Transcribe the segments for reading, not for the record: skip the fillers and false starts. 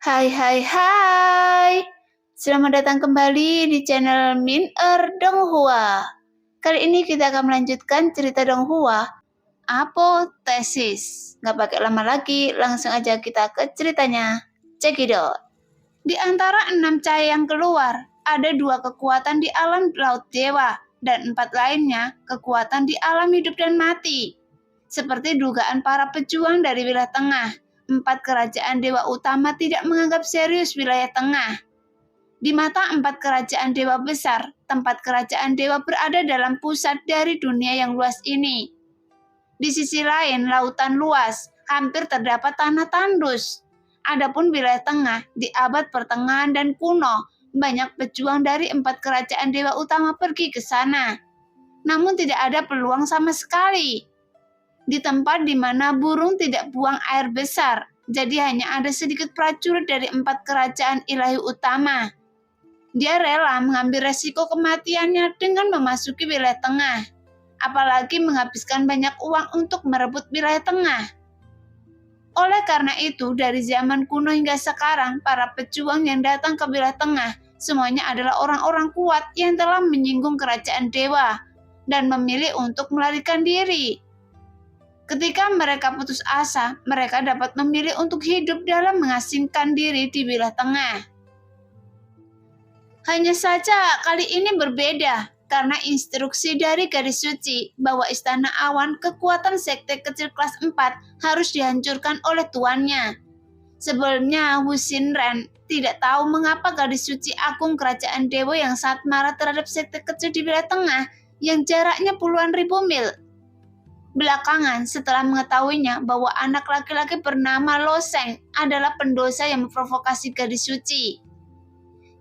Hai hai hai. Selamat datang kembali di channel Min Donghua. Kali ini kita akan melanjutkan cerita Donghua, Apotesis. Nggak pakai lama lagi, langsung aja kita ke ceritanya. Cekidot. Di antara 6 cahaya yang keluar, ada 2 kekuatan di alam laut dewa, dan 4 lainnya kekuatan di alam hidup dan mati. Seperti dugaan para pejuang dari wilayah tengah, 4 kerajaan dewa utama tidak menganggap serius wilayah tengah. Di mata 4 kerajaan dewa besar, tempat kerajaan dewa berada dalam pusat dari dunia yang luas ini. Di sisi lain, lautan luas, hampir terdapat tanah tandus. Adapun wilayah tengah, di abad pertengahan dan kuno, banyak pejuang dari 4 kerajaan dewa utama pergi ke sana. Namun tidak ada peluang sama sekali. Di tempat di mana burung tidak buang air besar, jadi hanya ada sedikit prajurit dari 4 kerajaan ilahi utama. Dia rela mengambil resiko kematiannya dengan memasuki wilayah tengah, apalagi menghabiskan banyak uang untuk merebut wilayah tengah. Oleh karena itu, dari zaman kuno hingga sekarang, para pejuang yang datang ke wilayah tengah semuanya adalah orang-orang kuat yang telah menyinggung kerajaan dewa dan memilih untuk melarikan diri. Ketika mereka putus asa, mereka dapat memilih untuk hidup dalam mengasingkan diri di wilayah tengah. Hanya saja kali ini berbeda, karena instruksi dari Gadis Suci bahwa Istana Awan kekuatan sekte kecil kelas 4 harus dihancurkan oleh tuannya. Sebelumnya, Wu Xinren tidak tahu mengapa Gadis Suci Agung Kerajaan Dewa yang sangat marah terhadap sekte kecil di wilayah tengah yang jaraknya puluhan ribu mil. Belakangan, setelah mengetahuinya bahwa anak laki-laki bernama Lo Sheng adalah pendosa yang memprovokasi Gadis Suci.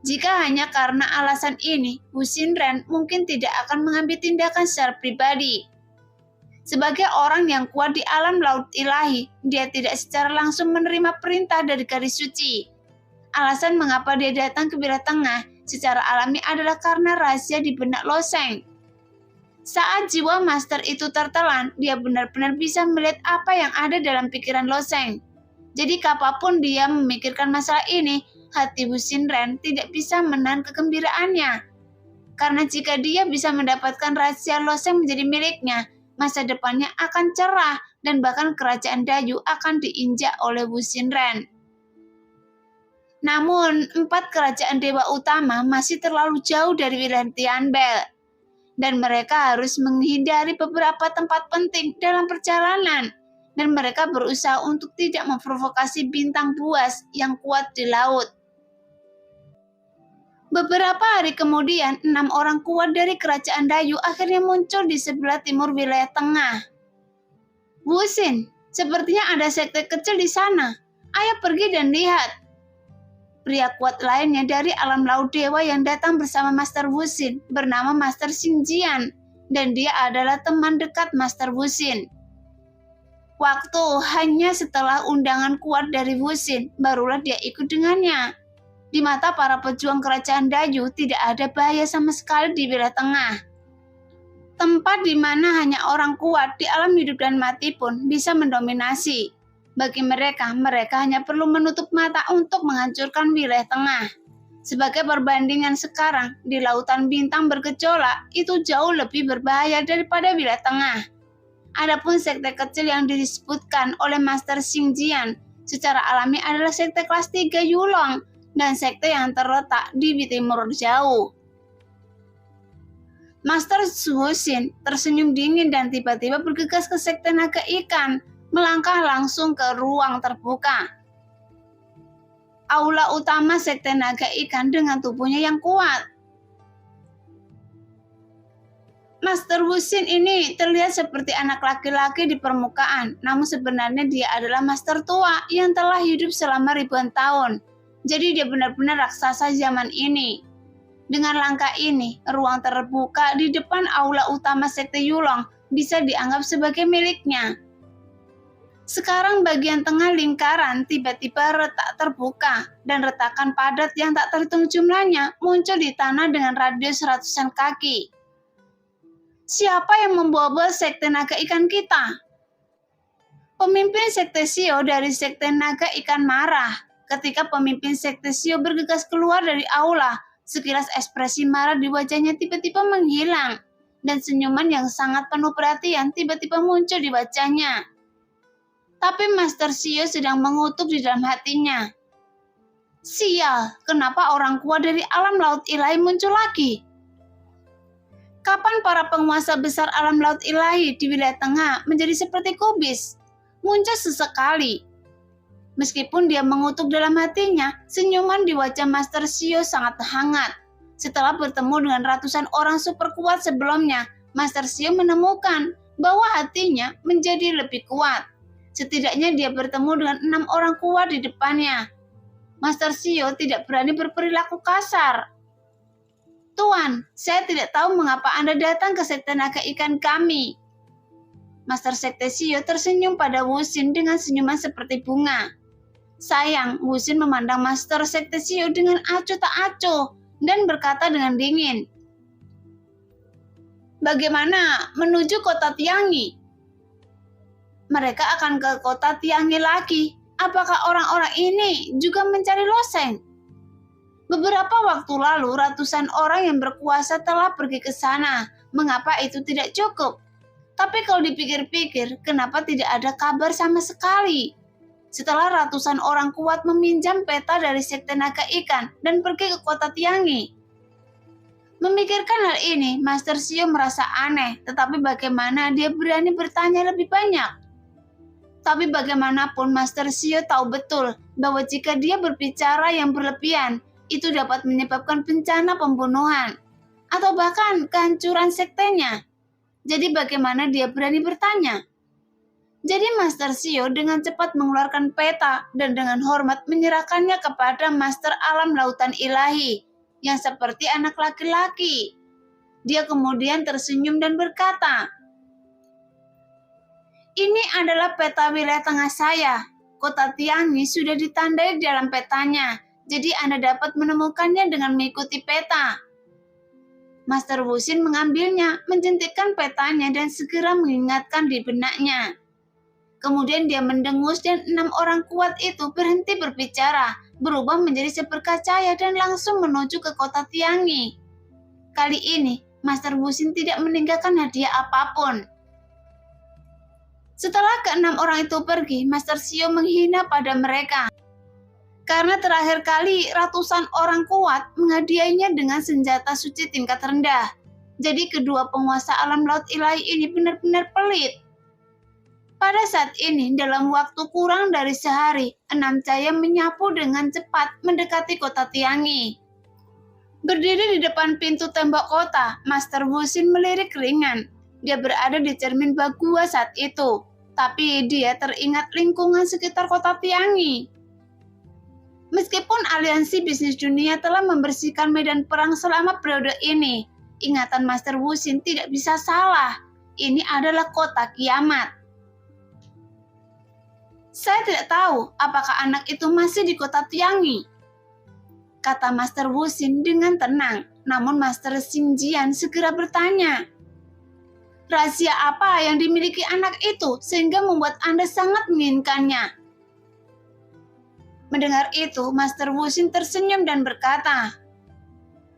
Jika hanya karena alasan ini, Wu Xinren mungkin tidak akan mengambil tindakan secara pribadi. Sebagai orang yang kuat di alam laut ilahi, dia tidak secara langsung menerima perintah dari Gadis Suci. Alasan mengapa dia datang ke wilayah tengah secara alami adalah karena rahasia di benak Lo Sheng. Saat jiwa master itu tertelan, dia benar-benar bisa melihat apa yang ada dalam pikiran Lo Sheng. Jadi kapanpun dia memikirkan masalah ini, hati Wu Xinren tidak bisa menahan kegembiraannya. Karena jika dia bisa mendapatkan rahasia Lo Sheng menjadi miliknya, masa depannya akan cerah dan bahkan kerajaan Dayu akan diinjak oleh Wu Xinren. Namun, 4 kerajaan dewa utama masih terlalu jauh dari wilayah Tianbel, dan mereka harus menghindari beberapa tempat penting dalam perjalanan, dan mereka berusaha untuk tidak memprovokasi bintang buas yang kuat di laut. Beberapa hari kemudian, 6 orang kuat dari kerajaan Dayu akhirnya muncul di sebelah timur wilayah tengah. Wu Xin, sepertinya ada sekte kecil di sana. Ayo pergi dan lihat. Pria kuat lainnya dari alam laut dewa yang datang bersama Master Wu Xin bernama Master Xingjian, dan dia adalah teman dekat Master Wu Xin. Waktu hanya setelah undangan kuat dari Wu Xin, barulah dia ikut dengannya. Di mata para pejuang kerajaan Dayu tidak ada bahaya sama sekali di wilayah tengah. Tempat di mana hanya orang kuat di alam hidup dan mati pun bisa mendominasi. Bagi mereka, mereka hanya perlu menutup mata untuk menghancurkan wilayah tengah. Sebagai perbandingan sekarang, di lautan bintang bergejolak itu jauh lebih berbahaya daripada wilayah tengah. Adapun sekte kecil yang disebutkan oleh Master Xingjian secara alami adalah sekte kelas 3 Yulong dan sekte yang terletak di timur jauh. Master Wu Xin tersenyum dingin dan tiba-tiba bergegas ke sekte naga ikan, melangkah langsung ke ruang terbuka. Aula utama sekte naga ikan dengan tubuhnya yang kuat. Master Wu Xin ini terlihat seperti anak laki-laki di permukaan, namun sebenarnya dia adalah master tua yang telah hidup selama ribuan tahun. Jadi dia benar-benar raksasa zaman ini. Dengan langkah ini, ruang terbuka di depan aula utama sekte Yulong bisa dianggap sebagai miliknya. Sekarang bagian tengah lingkaran tiba-tiba retak terbuka, dan retakan padat yang tak terhitung jumlahnya muncul di tanah dengan radius ratusan kaki. Siapa yang membobol sekte naga ikan kita? Pemimpin sekte Xiao dari sekte naga ikan marah. Ketika pemimpin sekte Shio bergegas keluar dari aula, sekilas ekspresi marah di wajahnya tiba-tiba menghilang, dan senyuman yang sangat penuh perhatian tiba-tiba muncul di wajahnya. Tapi Master Shio sedang mengutuk di dalam hatinya. Sial, kenapa orang kuat dari alam laut ilahi muncul lagi? Kapan para penguasa besar alam laut ilahi di wilayah tengah menjadi seperti kubis? Muncul sesekali. Meskipun dia mengutuk dalam hatinya, senyuman di wajah Master Shio sangat hangat. Setelah bertemu dengan ratusan orang super kuat sebelumnya, Master Shio menemukan bahwa hatinya menjadi lebih kuat. Setidaknya dia bertemu dengan 6 orang kuat di depannya. Master Shio tidak berani berperilaku kasar. Tuan, saya tidak tahu mengapa Anda datang ke sekte naga ikan kami. Master Sekte Shio tersenyum pada Wuxin dengan senyuman seperti bunga. Sayang, Wuxin memandang Master Sekte Shio dengan acuh tak acuh dan berkata dengan dingin. Bagaimana menuju kota Tiangi? Mereka akan ke kota Tiangi lagi. Apakah orang-orang ini juga mencari loseng? Beberapa waktu lalu, ratusan orang yang berkuasa telah pergi ke sana. Mengapa itu tidak cukup? Tapi kalau dipikir-pikir, kenapa tidak ada kabar sama sekali? Setelah ratusan orang kuat meminjam peta dari Sekte Naga Ikan dan pergi ke kota Tiangi. Memikirkan hal ini, Master Shio merasa aneh, tetapi bagaimana dia berani bertanya lebih banyak? Tapi bagaimanapun Master Shio tahu betul bahwa jika dia berbicara yang berlebihan, itu dapat menyebabkan bencana pembunuhan, atau bahkan kehancuran sektenya. Jadi bagaimana dia berani bertanya? Jadi Master Shio dengan cepat mengeluarkan peta dan dengan hormat menyerahkannya kepada Master Alam Lautan Ilahi, yang seperti anak laki-laki. Dia kemudian tersenyum dan berkata, ini adalah peta wilayah tengah saya. Kota Tiangi sudah ditandai di dalam petanya. Jadi Anda dapat menemukannya dengan mengikuti peta. Master Wuxin mengambilnya, menjentikkan petanya dan segera mengingatkan di benaknya. Kemudian dia mendengus dan 6 orang kuat itu berhenti berbicara, berubah menjadi seberkas cahaya dan langsung menuju ke kota Tiangi. Kali ini, Master Wuxin tidak meninggalkan hadiah apapun. Setelah ke-6 orang itu pergi, Master Shio menghina pada mereka. Karena terakhir kali ratusan orang kuat menghadiahnya dengan senjata suci tingkat rendah. Jadi kedua penguasa alam laut ilahi ini benar-benar pelit. Pada saat ini, dalam waktu kurang dari sehari, 6 cahaya menyapu dengan cepat mendekati kota Tiangi. Berdiri di depan pintu tembok kota, Master Wuxin melirik ringan. Dia berada di cermin Bagua saat itu, tapi dia teringat lingkungan sekitar kota Tiangi. Meskipun aliansi bisnis dunia telah membersihkan medan perang selama periode ini, ingatan Master Wuxin tidak bisa salah. Ini adalah kota kiamat. Saya tidak tahu apakah anak itu masih di kota Tiangi, kata Master Wuxin dengan tenang. Namun Master Xingjian segera bertanya, rahasia apa yang dimiliki anak itu sehingga membuat Anda sangat menginginkannya? Mendengar itu, Master Wuxin tersenyum dan berkata,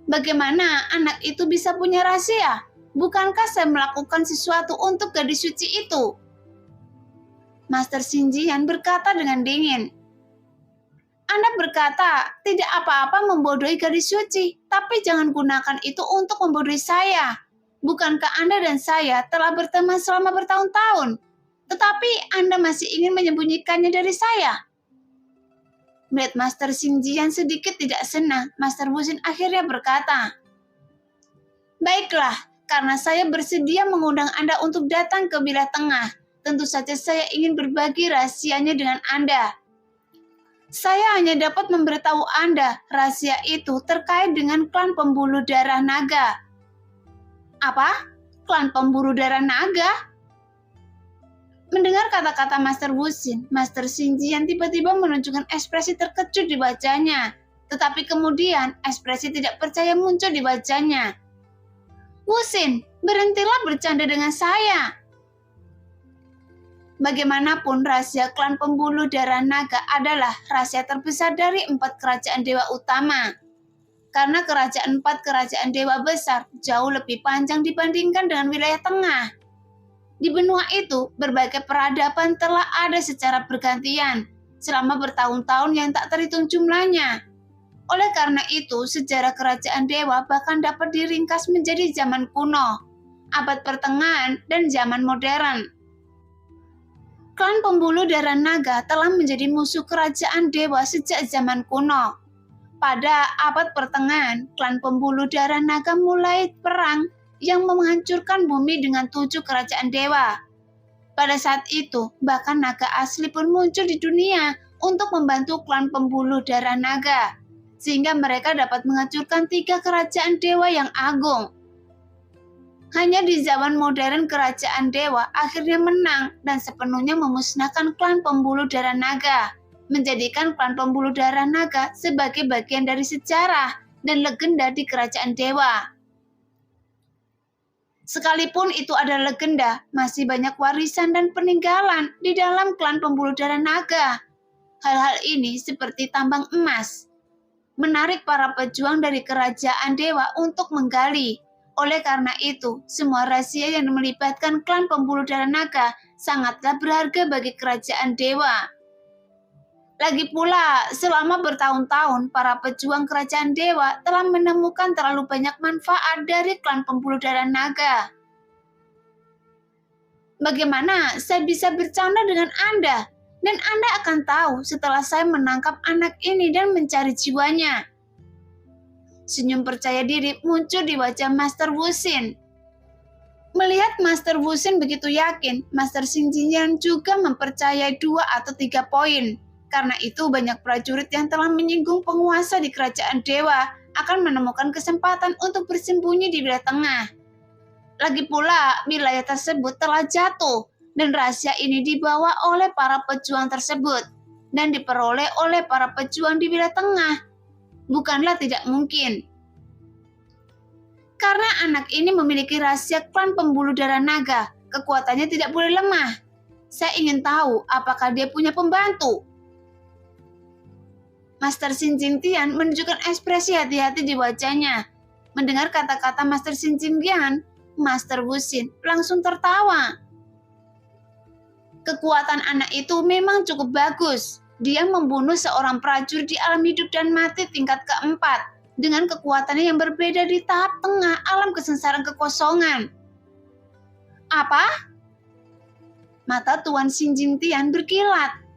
bagaimana anak itu bisa punya rahasia? Bukankah saya melakukan sesuatu untuk gadis suci itu? Master Xingjian berkata dengan dingin, Anda berkata tidak apa-apa membodohi gadis suci, tapi jangan gunakan itu untuk membodohi saya. Bukankah Anda dan saya telah berteman selama bertahun-tahun, tetapi Anda masih ingin menyembunyikannya dari saya? Melihat Master Xingjian sedikit tidak senang, Master Wuxin akhirnya berkata, baiklah, karena saya bersedia mengundang Anda untuk datang ke wilayah tengah. Tentu saja saya ingin berbagi rahasianya dengan Anda. Saya hanya dapat memberitahu Anda rahasia itu terkait dengan klan pembuluh darah naga. Apa? Klan pemburu darah naga? Mendengar kata-kata Master Wuxin, Master Xingjian tiba-tiba menunjukkan ekspresi terkejut di wajahnya. Tetapi kemudian ekspresi tidak percaya muncul di wajahnya. Wuxin, berhentilah bercanda dengan saya. Bagaimanapun, rahasia klan pembuluh darah naga adalah rahasia terbesar dari 4 kerajaan dewa utama. Karena 4 kerajaan dewa besar jauh lebih panjang dibandingkan dengan wilayah tengah. Di benua itu, berbagai peradaban telah ada secara bergantian selama bertahun-tahun yang tak terhitung jumlahnya. Oleh karena itu, sejarah kerajaan dewa bahkan dapat diringkas menjadi zaman kuno, abad pertengahan, dan zaman modern. Klan pembuluh darah naga telah menjadi musuh kerajaan dewa sejak zaman kuno. Pada abad pertengahan, klan pembuluh darah naga mulai perang yang menghancurkan bumi dengan 7 kerajaan dewa. Pada saat itu, bahkan naga asli pun muncul di dunia untuk membantu klan pembuluh darah naga, sehingga mereka dapat menghancurkan 3 kerajaan dewa yang agung. Hanya di zaman modern kerajaan dewa akhirnya menang dan sepenuhnya memusnahkan klan pembuluh darah naga, menjadikan klan pembuluh darah naga sebagai bagian dari sejarah dan legenda di kerajaan dewa. Sekalipun itu adalah legenda, masih banyak warisan dan peninggalan di dalam klan pembuluh darah naga. Hal-hal ini seperti tambang emas, menarik para pejuang dari kerajaan dewa untuk menggali. Oleh karena itu, semua rahasia yang melibatkan klan pembuluh darah naga sangatlah berharga bagi kerajaan dewa. Lagi pula, selama bertahun-tahun, para pejuang kerajaan dewa telah menemukan terlalu banyak manfaat dari klan pembuluh darah naga. Bagaimana saya bisa bercanda dengan Anda? Dan Anda akan tahu setelah saya menangkap anak ini dan mencari jiwanya. Senyum percaya diri muncul di wajah Master Wuxin. Melihat Master Wuxin begitu yakin, Master Xing Jinyan juga mempercayai 2 atau 3 poin. Karena itu banyak prajurit yang telah menyinggung penguasa di kerajaan dewa akan menemukan kesempatan untuk bersembunyi di wilayah tengah. Lagi pula, wilayah tersebut telah jatuh dan rahasia ini dibawa oleh para pejuang tersebut dan diperoleh oleh para pejuang di wilayah tengah. Bukanlah tidak mungkin. Karena anak ini memiliki rahasia klan pembuluh darah naga, kekuatannya tidak boleh lemah. Saya ingin tahu apakah dia punya pembantu. Master Xin Jingtian menunjukkan ekspresi hati-hati di wajahnya. Mendengar kata-kata Master Xin Jingtian, Master Wuxin langsung tertawa. Kekuatan anak itu memang cukup bagus. Dia membunuh seorang prajurit di alam hidup dan mati tingkat keempat dengan kekuatannya yang berbeda di tahap tengah alam kesengsaraan kekosongan. Apa? Mata Tuan Xin Jingtian berkilat.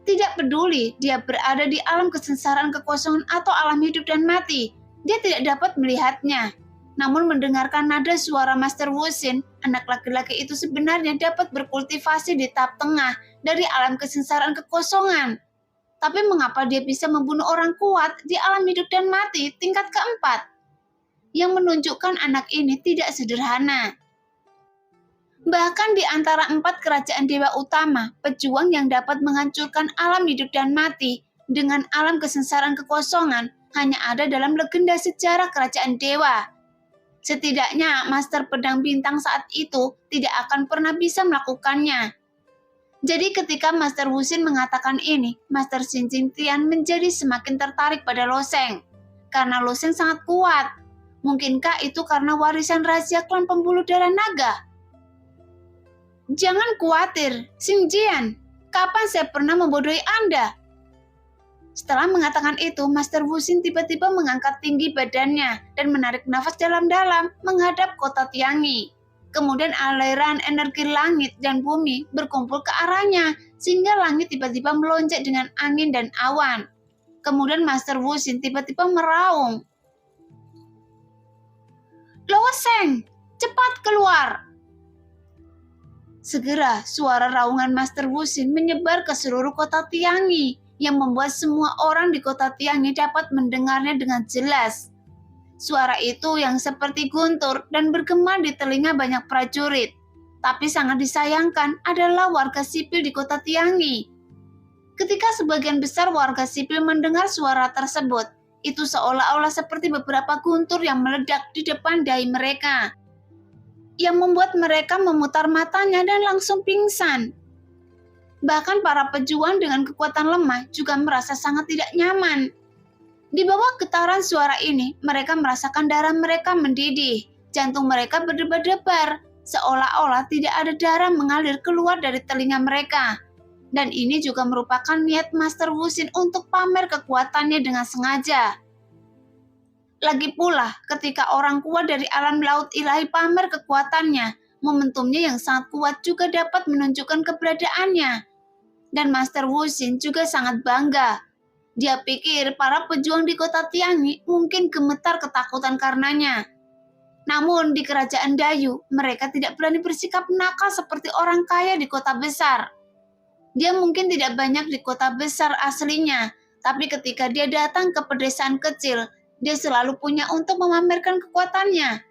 Tidak peduli dia berada di alam kesengsaraan kekosongan atau alam hidup dan mati, dia tidak dapat melihatnya. Namun mendengarkan nada suara Master Wuxin, anak laki-laki itu sebenarnya dapat berkultivasi di tahap tengah dari alam kesengsaraan kekosongan. Tapi mengapa dia bisa membunuh orang kuat di alam hidup dan mati tingkat keempat? Yang menunjukkan anak ini tidak sederhana. Bahkan di antara 4 kerajaan dewa utama, pejuang yang dapat menghancurkan alam hidup dan mati dengan alam kesengsaraan kekosongan hanya ada dalam legenda sejarah kerajaan dewa. Setidaknya Master Pedang Bintang saat itu tidak akan pernah bisa melakukannya. Jadi ketika Master Wuxin mengatakan ini, Master Xin Jingtian menjadi semakin tertarik pada Lo Sheng. Karena Lo Sheng sangat kuat. Mungkinkah itu karena warisan rahasia klan pembuluh darah naga? Jangan khawatir, Xing Jian. Kapan saya pernah membodohi Anda? Setelah mengatakan itu, Master Wuxin tiba-tiba mengangkat tinggi badannya dan menarik nafas dalam-dalam menghadap kota Tiangi. Kemudian aliran energi langit dan bumi berkumpul ke arahnya, sehingga langit tiba-tiba melonjak dengan angin dan awan. Kemudian Master Wuxin tiba-tiba meraung. Lo Sheng, cepat keluar! Segera suara raungan Master Wuxin menyebar ke seluruh kota Tiangi, yang membuat semua orang di kota Tiangi dapat mendengarnya dengan jelas. Suara itu yang seperti guntur dan bergema di telinga banyak prajurit. Tapi sangat disayangkan adalah warga sipil di kota Tiangi. Ketika sebagian besar warga sipil mendengar suara tersebut, itu seolah-olah seperti beberapa guntur yang meledak di depan dahi mereka, yang membuat mereka memutar matanya dan langsung pingsan. Bahkan para pejuang dengan kekuatan lemah juga merasa sangat tidak nyaman. Di bawah getaran suara ini, mereka merasakan darah mereka mendidih, jantung mereka berdebar-debar, seolah-olah tidak ada darah mengalir keluar dari telinga mereka. Dan ini juga merupakan niat Master Wuxin untuk pamer kekuatannya dengan sengaja. Lagi pula, ketika orang kuat dari alam laut ilahi pamer kekuatannya, momentumnya yang sangat kuat juga dapat menunjukkan keberadaannya. Dan Master Wuxin juga sangat bangga. Dia pikir para pejuang di kota Tiangi mungkin gemetar ketakutan karenanya. Namun di kerajaan Dayu, mereka tidak berani bersikap nakal seperti orang kaya di kota besar. Dia mungkin tidak banyak di kota besar aslinya, tapi ketika dia datang ke pedesaan kecil, dia selalu punya untuk memamerkan kekuatannya.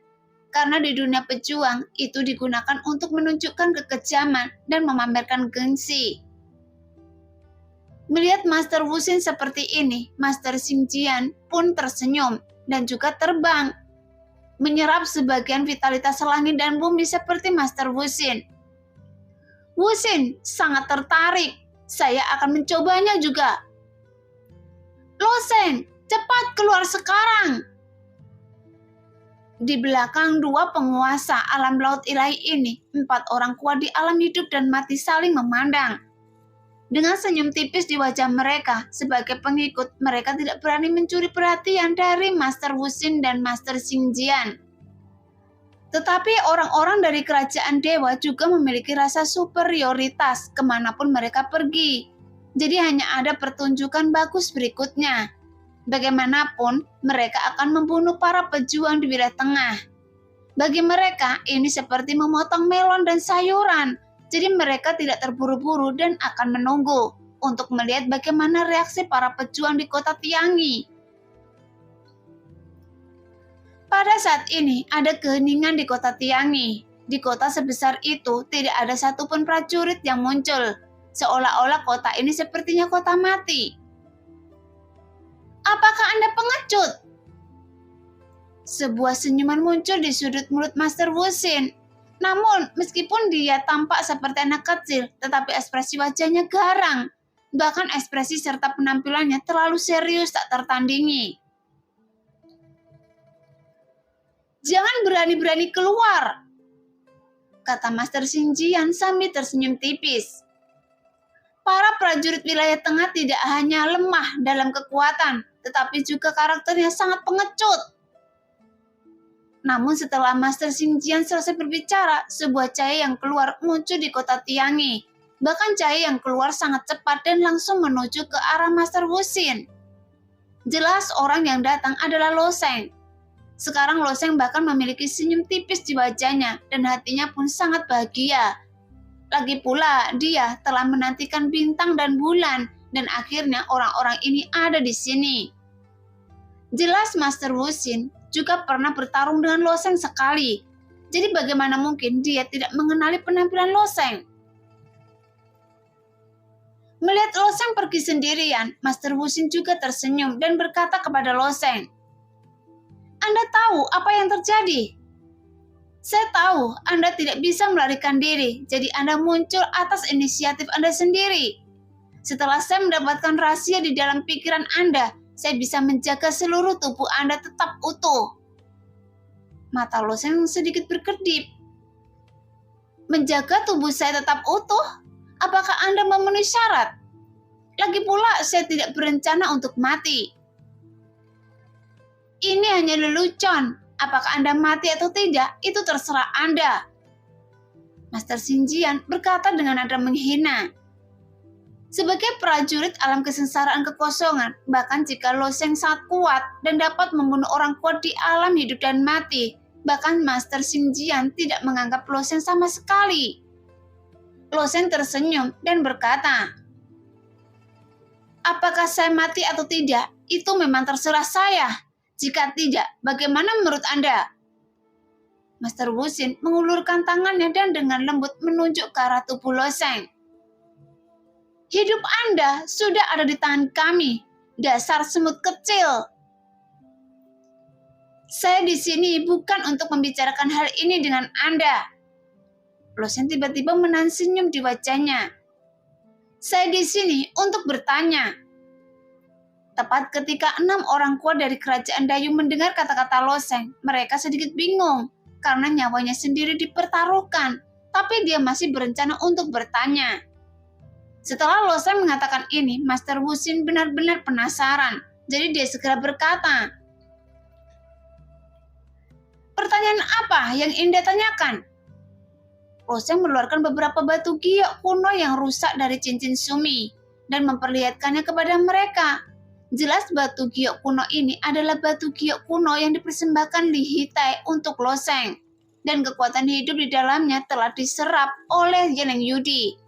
Karena di dunia pejuang, itu digunakan untuk menunjukkan kekejaman dan memamerkan gengsi. Melihat Master Wuxin seperti ini, Master Xingjian pun tersenyum dan juga terbang, menyerap sebagian vitalitas langit dan bumi seperti Master Wuxin. Wuxin sangat tertarik. Saya akan mencobanya juga. Loseng, cepat keluar sekarang. Di belakang dua penguasa alam laut ilahi ini, 4 orang kuat di alam hidup dan mati saling memandang. Dengan senyum tipis di wajah mereka, sebagai pengikut, mereka tidak berani mencuri perhatian dari Master Wuxin dan Master Xingjian. Tetapi orang-orang dari kerajaan dewa juga memiliki rasa superioritas kemanapun mereka pergi. Jadi hanya ada pertunjukan bagus berikutnya. Bagaimanapun, mereka akan membunuh para pejuang di wilayah tengah. Bagi mereka, ini seperti memotong melon dan sayuran. Jadi mereka tidak terburu-buru dan akan menunggu untuk melihat bagaimana reaksi para pejuang di kota Tiangi. Pada saat ini ada keheningan di kota Tiangi. Di kota sebesar itu tidak ada satupun prajurit yang muncul. Seolah-olah kota ini sepertinya kota mati. Apakah Anda pengecut? Sebuah senyuman muncul di sudut mulut Master Wuxin. Namun, meskipun dia tampak seperti anak kecil, tetapi ekspresi wajahnya garang. Bahkan ekspresi serta penampilannya terlalu serius tak tertandingi. Jangan berani-berani keluar, kata Master Xingjian sambil tersenyum tipis. Para prajurit wilayah tengah tidak hanya lemah dalam kekuatan, tetapi juga karakternya sangat pengecut. Namun setelah Master Xingjian selesai berbicara, sebuah cahaya yang keluar muncul di kota Tiangi. Bahkan cahaya yang keluar sangat cepat dan langsung menuju ke arah Master Wuxin. Jelas orang yang datang adalah Loseng. Sekarang Loseng bahkan memiliki senyum tipis di wajahnya dan hatinya pun sangat bahagia. Lagi pula dia telah menantikan bintang dan bulan dan akhirnya orang-orang ini ada di sini. Jelas Master Wuxin juga pernah bertarung dengan Loseng sekali. Jadi bagaimana mungkin dia tidak mengenali penampilan Loseng? Melihat Loseng pergi sendirian, Master Wuxin juga tersenyum dan berkata kepada Loseng, Anda tahu apa yang terjadi? Saya tahu Anda tidak bisa melarikan diri, jadi Anda muncul atas inisiatif Anda sendiri. Setelah saya mendapatkan rahasia di dalam pikiran Anda, saya bisa menjaga seluruh tubuh Anda tetap utuh. Mata Loseng sedikit berkedip. Menjaga tubuh saya tetap utuh? Apakah Anda memenuhi syarat? Lagi pula, saya tidak berencana untuk mati. Ini hanya lelucon. Apakah Anda mati atau tidak, itu terserah Anda. Master Xingjian berkata dengan nada menghina. Sebagai prajurit alam kesengsaraan kekosongan, bahkan jika Loseng sangat kuat dan dapat membunuh orang kuat di alam hidup dan mati, bahkan Master Xingjian tidak menganggap Loseng sama sekali. Loseng tersenyum dan berkata, apakah saya mati atau tidak, itu memang terserah saya. Jika tidak, bagaimana menurut Anda? Master Wuxin mengulurkan tangannya dan dengan lembut menunjuk ke arah tubuh Loseng. Hidup Anda sudah ada di tangan kami, dasar semut kecil. Saya di sini bukan untuk membicarakan hal ini dengan Anda. Loseng tiba-tiba menahan senyum di wajahnya. Saya di sini untuk bertanya. Tepat ketika 6 orang kuat dari kerajaan Dayu mendengar kata-kata Lo Sheng, mereka sedikit bingung karena nyawanya sendiri dipertaruhkan, tapi dia masih berencana untuk bertanya. Setelah Lo Sheng mengatakan ini, Master Wu Xin benar-benar penasaran, jadi dia segera berkata, "Pertanyaan apa yang Anda tanyakan?" Lo Sheng mengeluarkan beberapa batu giok kuno yang rusak dari cincin Sumi dan memperlihatkannya kepada mereka. Jelas batu giok kuno ini adalah batu giok kuno yang dipersembahkan Li Hitai untuk Lo Sheng, dan kekuatan hidup di dalamnya telah diserap oleh Yeneng Yudi.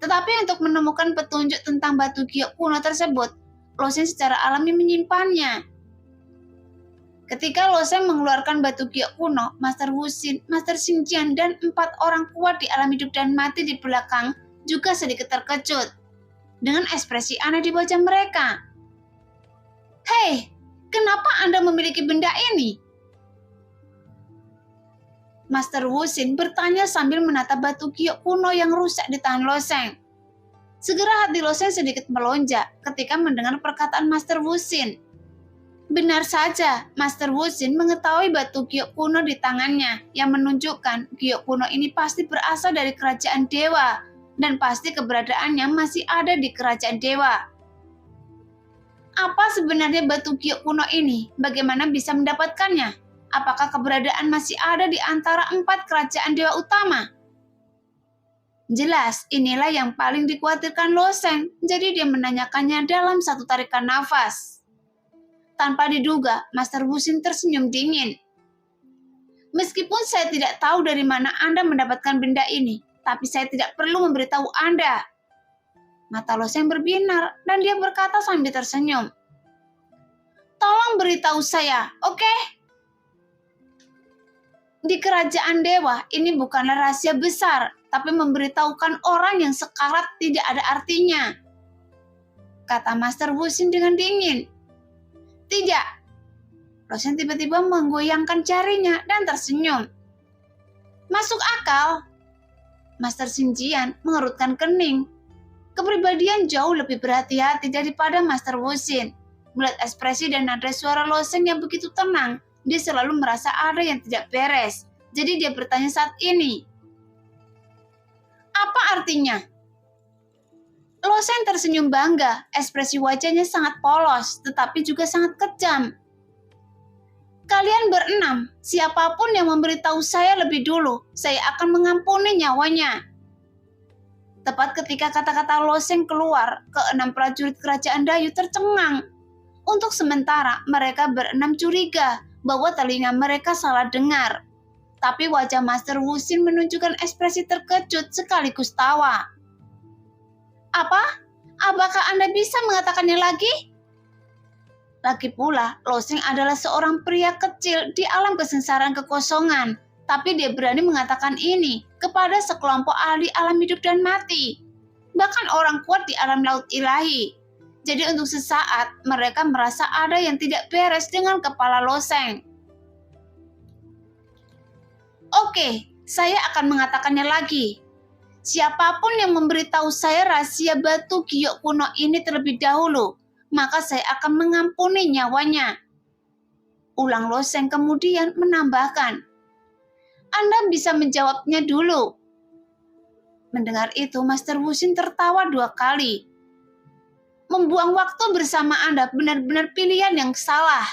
Tetapi untuk menemukan petunjuk tentang batu giok kuno tersebut, Lo Sheng secara alami menyimpannya. Ketika Lo Sheng mengeluarkan batu giok kuno, Master Wu Xin, Master Xing Jian, dan 4 orang kuat di alam hidup dan mati di belakang juga sedikit terkejut dengan ekspresi aneh di wajah mereka. "Hei, kenapa Anda memiliki benda ini?" Master Wu Xin bertanya sambil menatap batu giok kuno yang rusak di tangan Lo Sheng. Segera hati Lo Sheng sedikit melonjak ketika mendengar perkataan Master Wu Xin. Benar saja, Master Wu Xin mengetahui batu giok kuno di tangannya yang menunjukkan giok kuno ini pasti berasal dari kerajaan dewa dan pasti keberadaannya masih ada di kerajaan dewa. Apa sebenarnya batu giok kuno ini? Bagaimana bisa mendapatkannya? Apakah keberadaan masih ada di antara 4 kerajaan dewa utama? Jelas, inilah yang paling dikhawatirkan Lo Sheng, jadi dia menanyakannya dalam satu tarikan nafas. Tanpa diduga, Master Wu Xin tersenyum dingin. "Meskipun saya tidak tahu dari mana Anda mendapatkan benda ini, tapi saya tidak perlu memberitahu Anda." Mata Lo Sheng berbinar dan dia berkata sambil tersenyum, "Tolong beritahu saya, oke?" Di kerajaan dewa, ini bukanlah rahasia besar, tapi memberitahukan orang yang sekarat tidak ada artinya, kata Master Wu Xin dengan dingin. "Tidak." Lo Sheng tiba-tiba menggoyangkan jarinya dan tersenyum. "Masuk akal." Master Xing Jian mengerutkan kening. Kepribadian jauh lebih berhati-hati daripada Master Wu Xin. Melihat ekspresi dan nada suara Lo Sheng yang begitu tenang, dia selalu merasa ada yang tidak beres. Jadi dia bertanya saat ini, "Apa artinya?" Lo Sheng tersenyum bangga, ekspresi wajahnya sangat polos, tetapi juga sangat kejam. "Kalian berenam, siapapun yang memberitahu saya lebih dulu, saya akan mengampuni nyawanya." Tepat ketika kata-kata Lo Sheng keluar, ke-6 prajurit kerajaan Dayu tercengang. Untuk sementara, mereka berenam curiga bahwa telinga mereka salah dengar. Tapi wajah Master Wu Xin menunjukkan ekspresi terkejut sekaligus tawa. Apakah Anda bisa mengatakannya lagi?" Lagi pula, Lo Sheng adalah seorang pria kecil di alam kesengsaraan kekosongan. Tapi dia berani mengatakan ini kepada sekelompok ahli alam hidup dan mati. Bahkan orang kuat di alam laut ilahi. Jadi untuk sesaat, mereka merasa ada yang tidak beres dengan kepala Lo Sheng. "Oke, saya akan mengatakannya lagi. Siapapun yang memberitahu saya rahasia batu giok kuno ini terlebih dahulu, maka saya akan mengampuni nyawanya." Ulang Lo Sheng kemudian menambahkan, "Anda bisa menjawabnya dulu." Mendengar itu, Master Wu Xin tertawa 2 kali. "Membuang waktu bersama Anda benar-benar pilihan yang salah.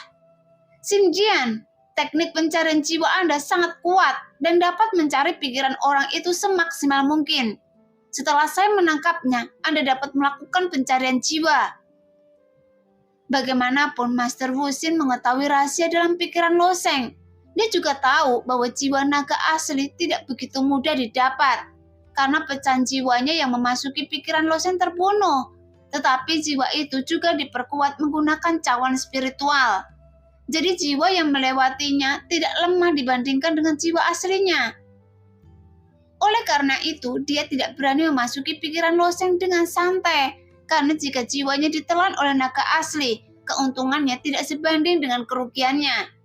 Xing Jian, teknik pencarian jiwa Anda sangat kuat dan dapat mencari pikiran orang itu semaksimal mungkin. Setelah saya menangkapnya, Anda dapat melakukan pencarian jiwa." Bagaimanapun, Master Wu Xin mengetahui rahasia dalam pikiran Lo Sheng. Dia juga tahu bahwa jiwa naga asli tidak begitu mudah didapat, karena pecahan jiwanya yang memasuki pikiran Lo Sheng terbunuh. Tetapi jiwa itu juga diperkuat menggunakan cawan spiritual. Jadi jiwa yang melewatinya tidak lemah dibandingkan dengan jiwa aslinya. Oleh karena itu, dia tidak berani memasuki pikiran Lo Sheng dengan santai, karena jika jiwanya ditelan oleh naga asli, keuntungannya tidak sebanding dengan kerugiannya.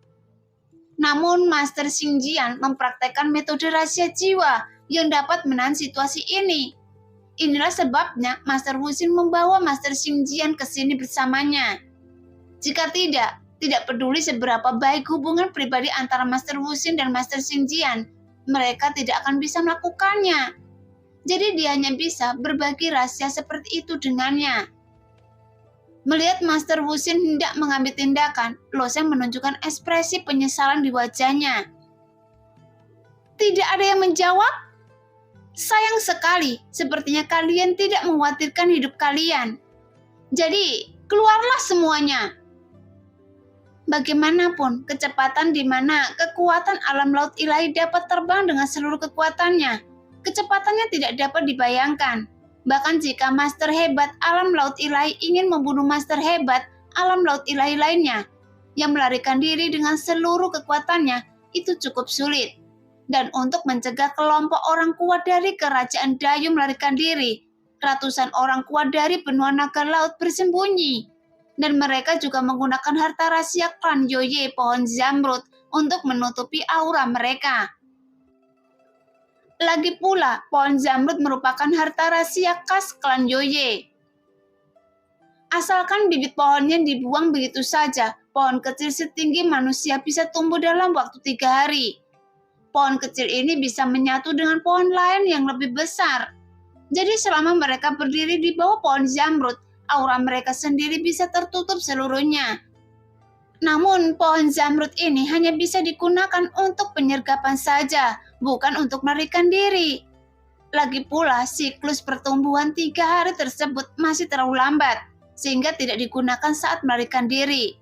Namun Master Xing Jian mempraktekkan metode rahasia jiwa yang dapat menahan situasi ini. Inilah sebabnya Master Wuxin membawa Master Xingjian ke sini bersamanya. Jika tidak peduli seberapa baik hubungan pribadi antara Master Wuxin dan Master Xingjian, mereka tidak akan bisa melakukannya. Jadi dia hanya bisa berbagi rahasia seperti itu dengannya. Melihat Master Wuxin hendak mengambil tindakan, Lo Sheng menunjukkan ekspresi penyesalan di wajahnya. Tidak ada yang menjawab? Sayang sekali, sepertinya kalian tidak mengkhawatirkan hidup kalian. Jadi, keluarlah semuanya. Bagaimanapun, kecepatan di mana kekuatan alam laut ilahi dapat terbang dengan seluruh kekuatannya, kecepatannya tidak dapat dibayangkan. Bahkan jika master hebat alam laut ilahi ingin membunuh master hebat alam laut ilahi lainnya, yang melarikan diri dengan seluruh kekuatannya, itu cukup sulit. Dan untuk mencegah kelompok orang kuat dari kerajaan Dayu melarikan diri, ratusan orang kuat dari benua naga laut bersembunyi. Dan mereka juga menggunakan harta rahasia klan Yoye pohon zamrud untuk menutupi aura mereka. Lagi pula, pohon zamrud merupakan harta rahasia khas klan Yoye. Asalkan bibit pohonnya dibuang begitu saja, pohon kecil setinggi manusia bisa tumbuh dalam waktu 3 hari. Pohon kecil ini bisa menyatu dengan pohon lain yang lebih besar. Jadi selama mereka berdiri di bawah pohon zamrud, aura mereka sendiri bisa tertutup seluruhnya. Namun pohon zamrud ini hanya bisa digunakan untuk penyergapan saja, bukan untuk melarikan diri. Lagi pula siklus pertumbuhan 3 hari tersebut masih terlalu lambat, sehingga tidak digunakan saat melarikan diri.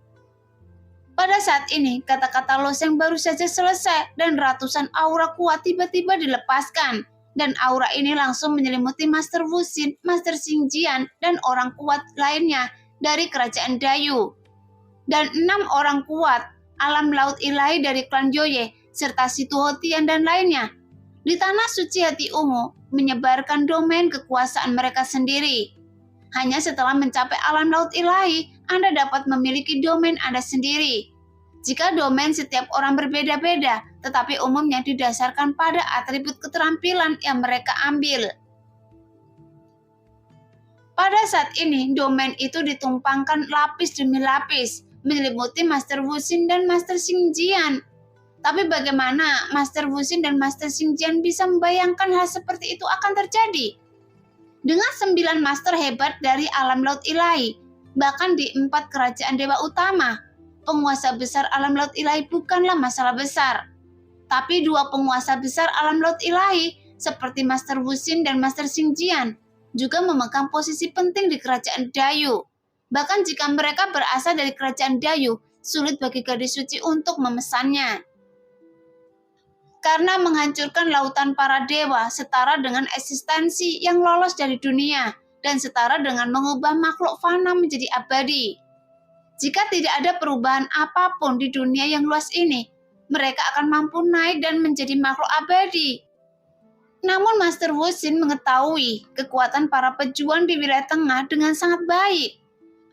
Pada saat ini, kata-kata Lo Sheng baru saja selesai dan ratusan aura kuat tiba-tiba dilepaskan. Dan aura ini langsung menyelimuti Master Wuxin, Master Xingjian, dan orang kuat lainnya dari kerajaan Dayu. Dan 6 orang kuat alam laut ilahi dari klan Yoye, serta Situ Hotian dan lainnya, di tanah suci hati ungu menyebarkan domain kekuasaan mereka sendiri. Hanya setelah mencapai alam laut ilahi, Anda dapat memiliki domain Anda sendiri. Jika domain setiap orang berbeda-beda, tetapi umumnya didasarkan pada atribut keterampilan yang mereka ambil. Pada saat ini, domain itu ditumpangkan lapis demi lapis, menyelimuti Master Wuxin dan Master Xingjian. Tapi bagaimana Master Wuxin dan Master Xingjian bisa membayangkan hal seperti itu akan terjadi? Dengan 9 master hebat dari alam laut ilahi, bahkan di 4 kerajaan dewa utama, penguasa besar alam laut ilahi bukanlah masalah besar. Tapi 2 penguasa besar alam laut ilahi, seperti Master Wuxin dan Master Xingjian, juga memegang posisi penting di kerajaan Dayu. Bahkan jika mereka berasal dari kerajaan Dayu, sulit bagi gadis suci untuk memesannya. Karena menghancurkan lautan para dewa setara dengan eksistensi yang lolos dari dunia dan setara dengan mengubah makhluk fana menjadi abadi. Jika tidak ada perubahan apapun di dunia yang luas ini, mereka akan mampu naik dan menjadi makhluk abadi. Namun Master Wuxin mengetahui kekuatan para pejuang di wilayah tengah dengan sangat baik.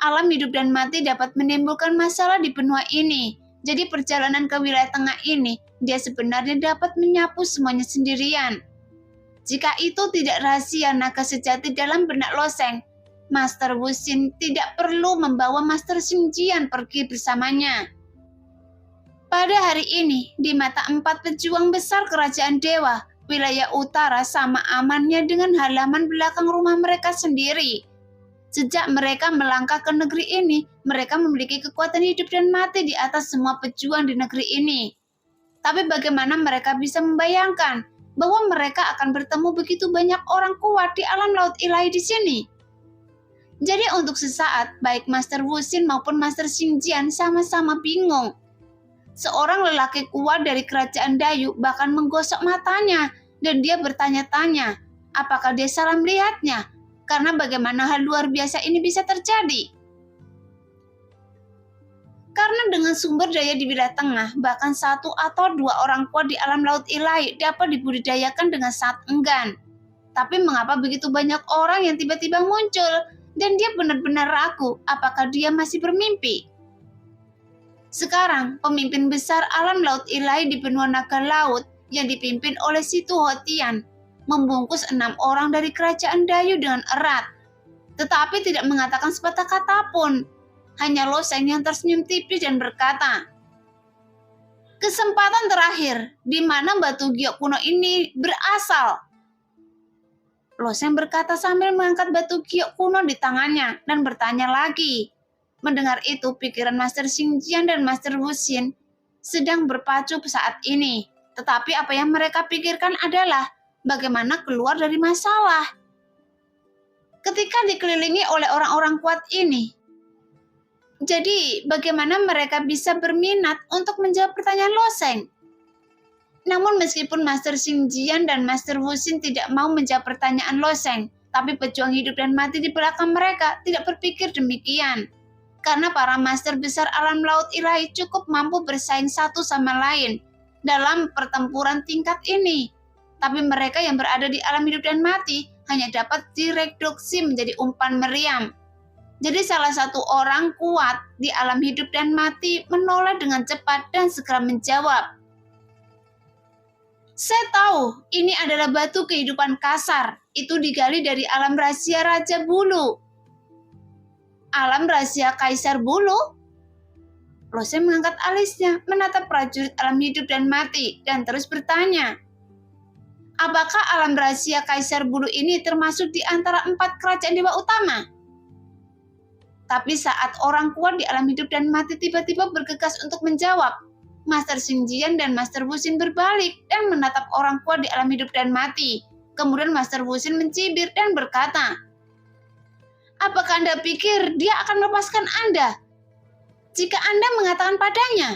Alam hidup dan mati dapat menimbulkan masalah di benua ini. Jadi perjalanan ke wilayah tengah ini, dia sebenarnya dapat menyapu semuanya sendirian. Jika itu tidak rahasia naga sejati dalam benak Lo Sheng, Master Wuxin tidak perlu membawa Master Xingjian pergi bersamanya. Pada hari ini, di mata 4 pejuang besar kerajaan dewa, wilayah utara sama amannya dengan halaman belakang rumah mereka sendiri. Sejak mereka melangkah ke negeri ini, mereka memiliki kekuatan hidup dan mati di atas semua pejuang di negeri ini. Tapi bagaimana mereka bisa membayangkan bahwa mereka akan bertemu begitu banyak orang kuat di alam laut ilahi di sini? Jadi untuk sesaat, baik Master Wuxin maupun Master Xingjian sama-sama bingung. Seorang lelaki kuat dari kerajaan Dayu bahkan menggosok matanya dan dia bertanya-tanya, apakah dia salah melihatnya? Karena bagaimana hal luar biasa ini bisa terjadi? Karena dengan sumber daya di wilayah tengah, bahkan 1 atau 2 orang kuat di alam laut ilahi dapat dibudidayakan dengan sangat enggan. Tapi mengapa begitu banyak orang yang tiba-tiba muncul dan dia benar-benar ragu apakah dia masih bermimpi? Sekarang, pemimpin besar alam laut ilahi di benua naga laut yang dipimpin oleh Situ Hotian membungkus 6 orang dari kerajaan Dayu dengan erat, tetapi tidak mengatakan sepatah kata pun. Hanya Loseng yang tersenyum tipis dan berkata, "Kesempatan terakhir, di mana batu giok kuno ini berasal?" Loseng berkata sambil mengangkat batu giok kuno di tangannya dan bertanya lagi. Mendengar itu, pikiran Master Xingjian dan Master Wuxin sedang berpacu saat ini. Tetapi apa yang mereka pikirkan adalah bagaimana keluar dari masalah. Ketika dikelilingi oleh orang-orang kuat ini, jadi bagaimana mereka bisa berminat untuk menjawab pertanyaan Loseng? Namun meskipun Master Xingjian dan Master Wuxin tidak mau menjawab pertanyaan Loseng, tapi pejuang hidup dan mati di belakang mereka tidak berpikir demikian. Karena para master besar alam laut ilahi cukup mampu bersaing satu sama lain dalam pertempuran tingkat ini. Tapi mereka yang berada di alam hidup dan mati hanya dapat direduksi menjadi umpan meriam. Jadi salah satu orang kuat di alam hidup dan mati menoleh dengan cepat dan segera menjawab, "Saya tahu ini adalah batu kehidupan kasar. Itu digali dari alam rahasia Raja Bulu." "Alam rahasia Kaisar Bulu?" Loseng mengangkat alisnya, menatap prajurit alam hidup dan mati, dan terus bertanya, "Apakah alam rahasia Kaisar Bulu ini termasuk di antara 4 kerajaan dewa utama?" Tapi saat orang kuat di alam hidup dan mati tiba-tiba bergegas untuk menjawab, Master Xingjian dan Master Wuxin berbalik dan menatap orang kuat di alam hidup dan mati. Kemudian Master Wuxin mencibir dan berkata, "Apakah Anda pikir dia akan melepaskan Anda jika Anda mengatakan padanya?"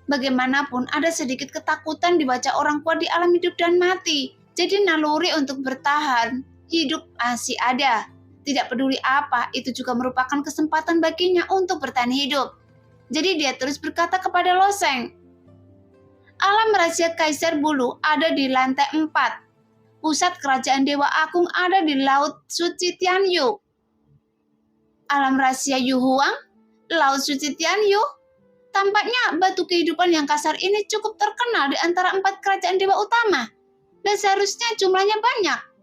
Bagaimanapun ada sedikit ketakutan di wajah orang kuat di alam hidup dan mati. Jadi naluri untuk bertahan hidup masih ada. Tidak peduli apa, itu juga merupakan kesempatan baginya untuk bertahan hidup. Jadi dia terus berkata kepada Loseng, "Alam rahasia Kaisar Bulu ada di lantai 4. Pusat kerajaan Dewa Agung ada di Laut Suci Tianyu. Alam rahasia Yu Huang, Laut Suci Tianyu. Tampaknya batu kehidupan yang kasar ini cukup terkenal di antara 4 kerajaan dewa utama. Dan seharusnya jumlahnya banyak."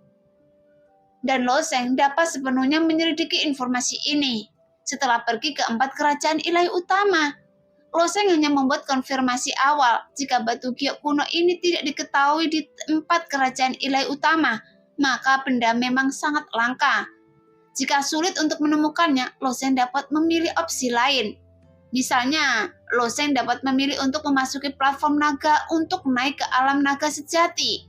Dan Loseng dapat sepenuhnya menyelidiki informasi ini. Setelah pergi ke 4 kerajaan ilahi utama, Loseng hanya membuat konfirmasi awal. Jika batu giok kuno ini tidak diketahui di 4 kerajaan ilahi utama, maka benda memang sangat langka. Jika sulit untuk menemukannya, Loseng dapat memilih opsi lain. Misalnya, Loseng dapat memilih untuk memasuki platform naga untuk naik ke alam naga sejati.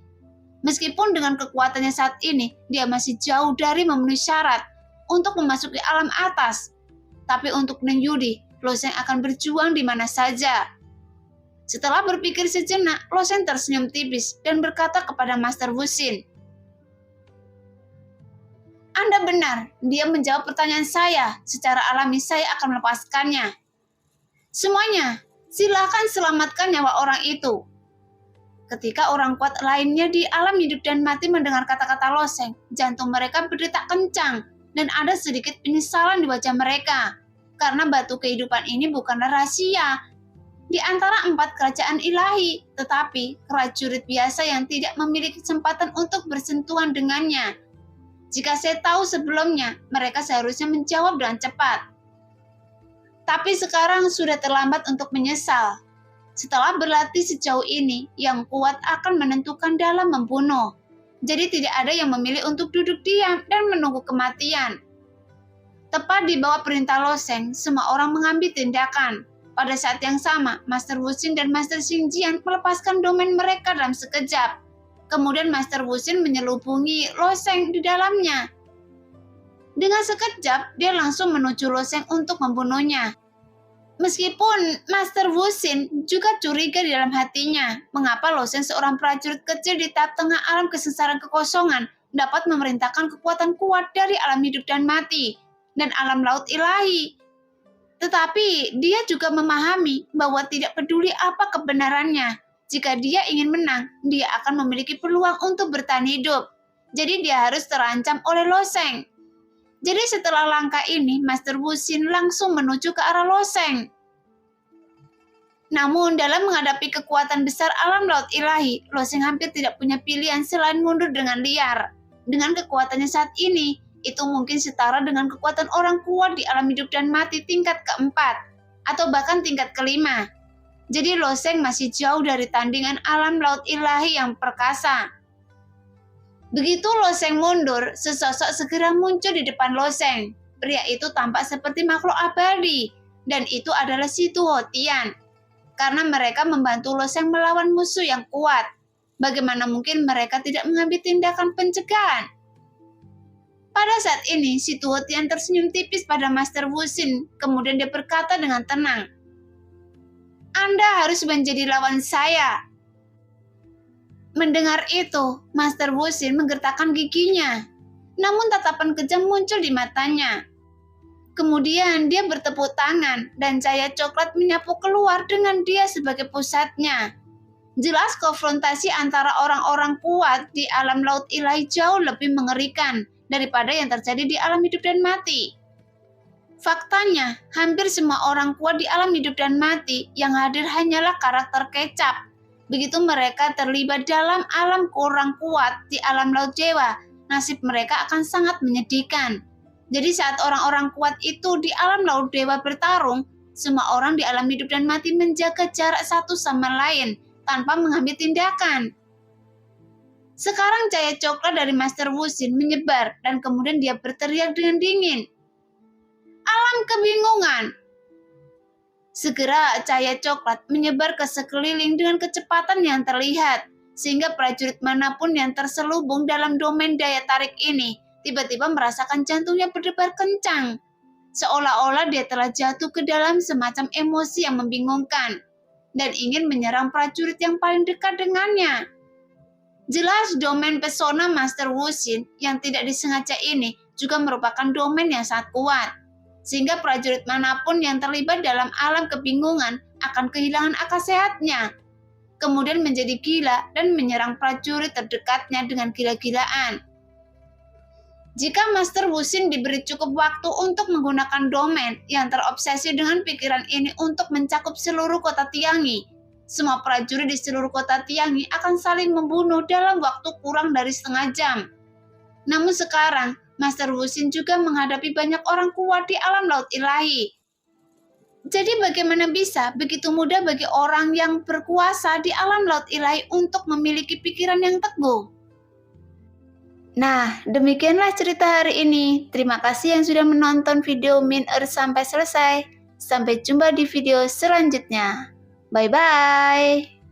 Meskipun dengan kekuatannya saat ini, dia masih jauh dari memenuhi syarat untuk memasuki alam atas. Tapi untuk Ning Yudi, Loseng akan berjuang di mana saja. Setelah berpikir sejenak, Loseng tersenyum tipis dan berkata kepada Master Wuxin, "Anda benar, dia menjawab pertanyaan saya. Secara alami saya akan melepaskannya. Semuanya, silakan selamatkan nyawa orang itu." Ketika orang kuat lainnya di alam hidup dan mati mendengar kata-kata Loseng, jantung mereka berdetak kencang dan ada sedikit penyesalan di wajah mereka. Karena batu kehidupan ini bukanlah rahasia di antara 4 kerajaan ilahi, tetapi prajurit biasa yang tidak memiliki kesempatan untuk bersentuhan dengannya. Jika saya tahu sebelumnya, mereka seharusnya menjawab dengan cepat. Tapi sekarang sudah terlambat untuk menyesal. Setelah berlatih sejauh ini, yang kuat akan menentukan dalam membunuh. Jadi tidak ada yang memilih untuk duduk diam dan menunggu kematian. Tepat di bawah perintah Loseng, semua orang mengambil tindakan. Pada saat yang sama, Master Wuxin dan Master Xingjian melepaskan domain mereka dalam sekejap. Kemudian Master Wuxin menyelubungi Loseng di dalamnya. Dengan sekejap, dia langsung menuju Loseng untuk membunuhnya. Meskipun Master Wuxin juga curiga di dalam hatinya, mengapa Loseng seorang prajurit kecil di tengah alam kesesaran kekosongan dapat memerintahkan kekuatan kuat dari alam hidup dan mati dan alam laut ilahi. Tetapi dia juga memahami bahwa tidak peduli apa kebenarannya, jika dia ingin menang, dia akan memiliki peluang untuk bertahan hidup. Jadi dia harus terancam oleh Loseng. Jadi setelah langkah ini, Master Wuxin langsung menuju ke arah Loseng. Namun dalam menghadapi kekuatan besar alam laut ilahi, Loseng hampir tidak punya pilihan selain mundur dengan liar. Dengan kekuatannya saat ini, itu mungkin setara dengan kekuatan orang kuat di alam hidup dan mati tingkat keempat, atau bahkan tingkat kelima. Jadi Loseng masih jauh dari tandingan alam laut ilahi yang perkasa. Begitu Loseng mundur, sesosok segera muncul di depan Loseng. Pria itu tampak seperti makhluk abadi, dan itu adalah Si Tuhotian. Karena mereka membantu Loseng melawan musuh yang kuat. Bagaimana mungkin mereka tidak mengambil tindakan pencegahan? Pada saat ini, Si Tuhotian tersenyum tipis pada Master Wuxin, kemudian dia berkata dengan tenang, "Anda harus menjadi lawan saya." Mendengar itu, Master Wuxin menggertakkan giginya. Namun tatapan kejam muncul di matanya. Kemudian dia bertepuk tangan dan cahaya coklat menyapu keluar dengan dia sebagai pusatnya. Jelas konfrontasi antara orang-orang kuat di alam laut ilahi jauh lebih mengerikan daripada yang terjadi di alam hidup dan mati. Faktanya, hampir semua orang kuat di alam hidup dan mati yang hadir hanyalah karakter kecap. Begitu mereka terlibat dalam alam kurang kuat di alam laut dewa, nasib mereka akan sangat menyedihkan. Jadi saat orang-orang kuat itu di alam laut dewa bertarung, semua orang di alam hidup dan mati menjaga jarak satu sama lain tanpa mengambil tindakan. Sekarang cahaya coklat dari Master Wuxin menyebar dan kemudian dia berteriak dengan dingin. Alam kebingungan! Segera cahaya coklat menyebar ke sekeliling dengan kecepatan yang terlihat, sehingga prajurit manapun yang terselubung dalam domain daya tarik ini tiba-tiba merasakan jantungnya berdebar kencang, seolah-olah dia telah jatuh ke dalam semacam emosi yang membingungkan, dan ingin menyerang prajurit yang paling dekat dengannya. Jelas domain pesona Master Wuxin yang tidak disengaja ini juga merupakan domain yang sangat kuat, sehingga prajurit manapun yang terlibat dalam alam kebingungan akan kehilangan akal sehatnya, kemudian menjadi gila dan menyerang prajurit terdekatnya dengan gila-gilaan. Jika Master Wuxin diberi cukup waktu untuk menggunakan domain yang terobsesi dengan pikiran ini untuk mencakup seluruh kota Tiangi, semua prajurit di seluruh kota Tiangi akan saling membunuh dalam waktu kurang dari setengah jam. Namun sekarang, Master Wuxin juga menghadapi banyak orang kuat di alam laut ilahi. Jadi bagaimana bisa begitu mudah bagi orang yang berkuasa di alam laut ilahi untuk memiliki pikiran yang teguh? Nah, demikianlah cerita hari ini. Terima kasih yang sudah menonton video Min sampai selesai. Sampai jumpa di video selanjutnya. Bye-bye.